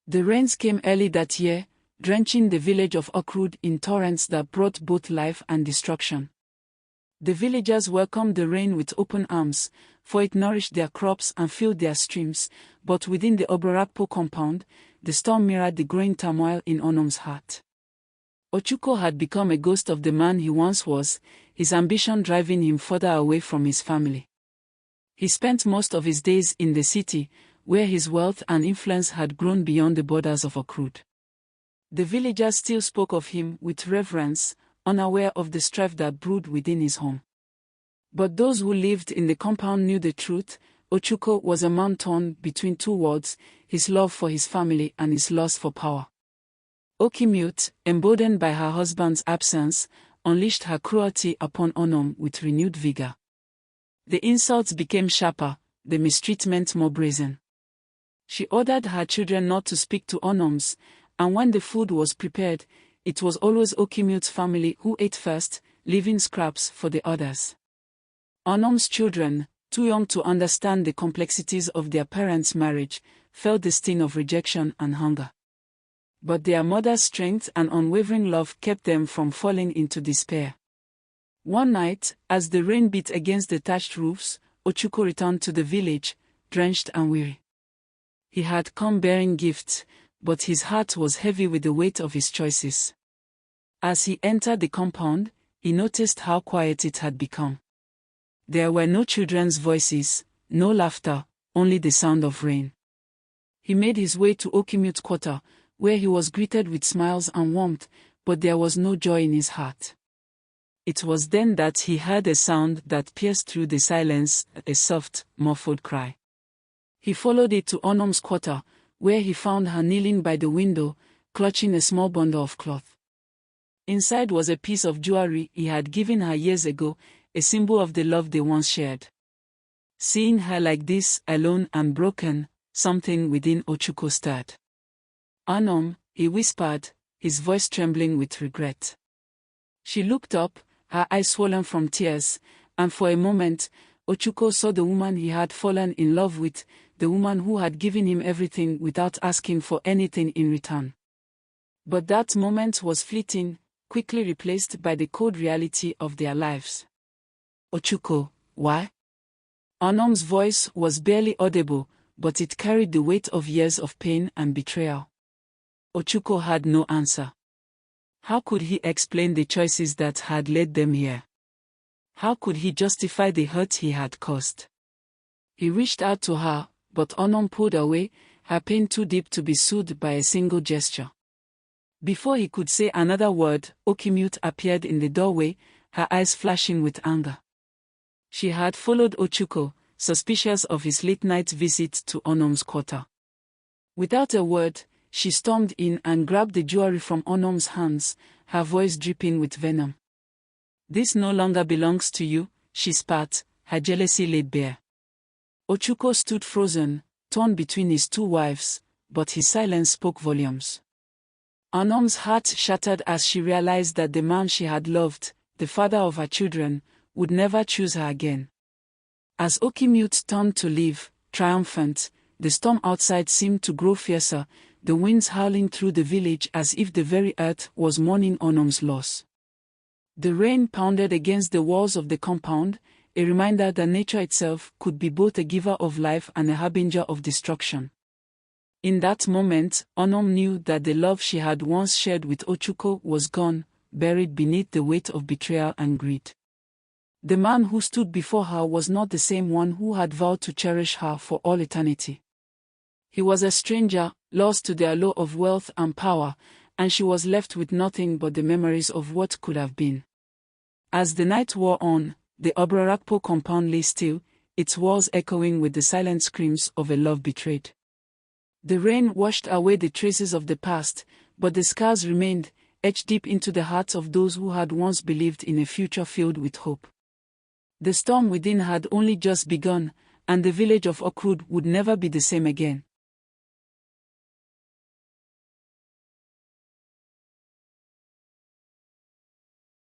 The rains came early that year, drenching the village of Ochuko in torrents that brought both life and destruction. The villagers welcomed the rain with open arms, for it nourished their crops and filled their streams, but within the Obarorakpo compound, the storm mirrored the growing turmoil in Onom's heart. Ochuko had become a ghost of the man he once was, his ambition driving him further away from his family. He spent most of his days in the city, where his wealth and influence had grown beyond the borders of Ochuko. The villagers still spoke of him with reverence, unaware of the strife that brewed within his home. But those who lived in the compound knew the truth. Ochuko was a man torn between two worlds, his love for his family and his lust for power. Okimute, emboldened by her husband's absence, unleashed her cruelty upon Onom with renewed vigor. The insults became sharper, the mistreatment more brazen. She ordered her children not to speak to Onoms, and when the food was prepared, it was always Okimute's family who ate first, leaving scraps for the others. Onom's children, too young to understand the complexities of their parents' marriage, felt the sting of rejection and hunger. But their mother's strength and unwavering love kept them from falling into despair. One night, as the rain beat against the thatched roofs, Ochuko returned to the village, drenched and weary. He had come bearing gifts, but his heart was heavy with the weight of his choices. As he entered the compound, he noticed how quiet it had become. There were no children's voices, no laughter, only the sound of rain. He made his way to Okimute's quarter, where he was greeted with smiles and warmth, but there was no joy in his heart. It was then that he heard a sound that pierced through the silence, a soft, muffled cry. He followed it to Onom's quarter, where he found her kneeling by the window, clutching a small bundle of cloth. Inside was a piece of jewelry he had given her years ago, a symbol of the love they once shared. Seeing her like this, alone and broken, something within Ochuko stirred. Onom, he whispered, his voice trembling with regret. She looked up, her eyes swollen from tears, and for a moment, Ochuko saw the woman he had fallen in love with, the woman who had given him everything without asking for anything in return. But that moment was fleeting, quickly replaced by the cold reality of their lives. Ochuko, why? Onom's voice was barely audible, but it carried the weight of years of pain and betrayal. Ochuko had no answer. How could he explain the choices that had led them here? How could he justify the hurt he had caused? He reached out to her, but Onom pulled away, her pain too deep to be soothed by a single gesture. Before he could say another word, Okimute appeared in the doorway, her eyes flashing with anger. She had followed Ochuko, suspicious of his late-night visit to Onom's quarter. Without a word, she stormed in and grabbed the jewelry from Onom's hands, her voice dripping with venom. "This no longer belongs to you," she spat, her jealousy laid bare. Ochuko stood frozen, torn between his two wives, but his silence spoke volumes. Onom's heart shattered as she realized that the man she had loved, the father of her children, would never choose her again. As Okimute turned to leave, triumphant, the storm outside seemed to grow fiercer, the winds howling through the village as if the very earth was mourning Onom's loss. The rain pounded against the walls of the compound, a reminder that nature itself could be both a giver of life and a harbinger of destruction. In that moment, Onom knew that the love she had once shared with Ochuko was gone, buried beneath the weight of betrayal and greed. The man who stood before her was not the same one who had vowed to cherish her for all eternity. He was a stranger, lost to the allure of wealth and power, and she was left with nothing but the memories of what could have been. As the night wore on, the Obarorakpo compound lay still, its walls echoing with the silent screams of a love betrayed. The rain washed away the traces of the past, but the scars remained, etched deep into the hearts of those who had once believed in a future filled with hope. The storm within had only just begun, and the village of Ochuko would never be the same again.